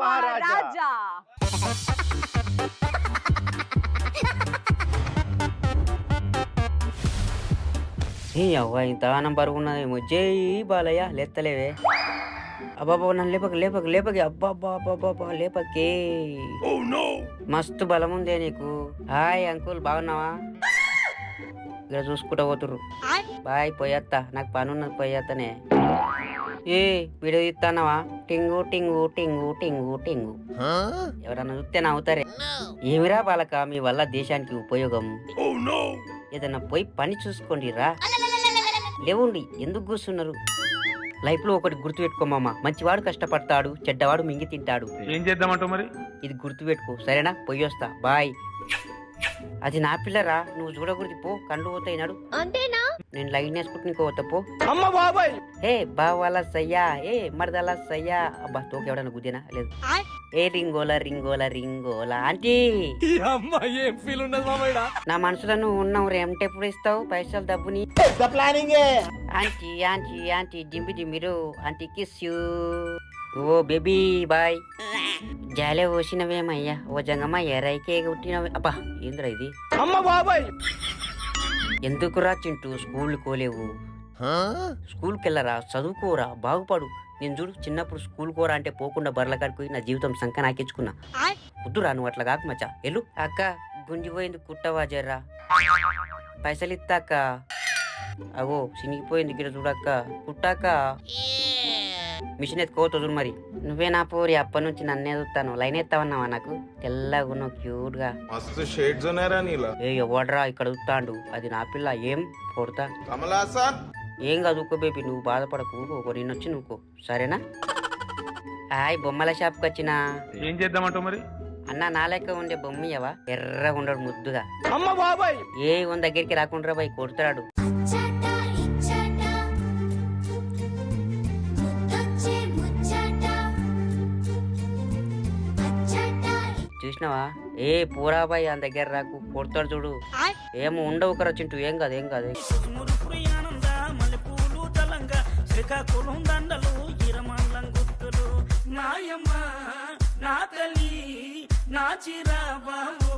మహారాజా. అవ్వ ఇంత ఆనం బరుగున్నదేమో. జై బాలయ్య లేత్తలేవే. అబ్బాబా నన్ను లేపక లేపక లేపకి. అబ్బాబ్బా లేపకే. మస్తు బలం ఉందే నీకు. హాయ్ అంకుల్ బాగున్నావా? ఇక్కడ చూసుకుంటా పోతుర్రు. బాయ్ పోయేత్తా, నాకు పని ఉన్నది పోయేత్తనే. ఏ వీడియో తీస్తానవా? టింగు టింగు టింగు టింగు టింగు. ఎవరన్నా చూస్తే నవ్వుతారే. ఏమిరా బాలక, మీ వల్ల దేశానికి ఉపయోగం. ఏదన్నా పోయి పని చూసుకోండి రా. లేవుండి ఎందుకు కూర్చున్నారు? లైఫ్ లో ఒకటి గుర్తు పెట్టుకోమమ్మా, మంచివాడు కష్టపడతాడు, చెడ్డవాడు మింగి తింటాడు. ఏం చేద్దామంటావు మరి? ఇది గుర్తు పెట్టుకో సరేనా? పోయి వస్తా బాయ్. అది నా పిల్లరా, నువ్వు చూడకూడదు పో, కళ్ళు పోతాయి నడు. అంతేనా? నేను లైన్ వేసుకుంటు నీకు పోతా పో. అమ్మ బాబాయ్. ఏ బావాల సయ్యా, ఏ మరదల సయ్యా. అబ్బా తోక ఎవడన్నా గుద్దేనా? లేదు. ఏ రింగోలా రింగోలా రింగోలా ఆంటీ. ఏం ఫీల్ ఉన్నది మామయ్య? నా మనసులో నువ్వు ఉన్నావు రే. అంటే ఎప్పుడు ఇస్తావు పైసలు డబ్బుని? ఆంటీ ఆంటీ ఆంటీ జింబి జింబిరు aunty kiss you. Oh baby boy. జాలే పోసినవేమయ్యా, ఓ జంగమ్మ ఎరైకే కొట్టినవే. అబ్బా ఏంద్రా ఇది? అమ్మ బాబాయ్. ఎందుకురా చింటూ స్కూల్ కోలేవు? స్కూల్కి వెళ్ళరా, చదువుకోరా, బాగుపడు. నేను చూడు చిన్నప్పుడు స్కూల్ కోరా అంటే పోకుండా బర్ల కాడికి నా జీవితం సంక నాకెచ్చుకున్నా. వద్దురా నువ్వు అట్లా కాకు మచ్చా. ఎల్లు. అక్క గుంజిపోయింది కుట్టవా జర్రా. పైసలు ఇస్తాక. అగో చినిగిపోయింది గిడ చూడక్క. కుట్టాక మిషన్ ఎత్తుకోవద్దు మరి. నువ్వే నా పోరి, అప్పటి నుంచి నన్నే చూస్తాను. లైన్ ఎత్తావన్నావా నాకు? తెల్లగా ఉన్నావు క్యూట్ గా. మస్తు షేడ్స్ ఉన్నారా నీలా? ఏ ఎవడ్రా ఇక్కడ చూస్తాడు? అది నా పిల్ల. ఏం కొడతా? కమలాసన్ ఏం కాదు ఊకో బేబీ, నువ్వు బాధపడకు. ఊకో నిన్నొచ్చి నువ్వుకో సరేనా? హాయ్ బొమ్మల షాప్కి వచ్చినా. ఏం చేద్దామంటావు మరి? అన్న నా లెక్క ఉండే బొమ్మయ్యవా? ఎర్రగా ఉండడు ముద్దుగా. అమ్మ బాబాయ్. ఏ ఉన్న దగ్గరికి రాకుండా బాయ్ కొడుతున్నాడు. చూసినావా? ఏ పూరాబాయ్ అని దగ్గర రాకు, కొడతాడు చూడు. ఏమో ఉండవు ఒకరు చింటూ. ఏం కాదు ఏం కాదు. నాయమ్మ నా తల్లి నా చిరాబాబు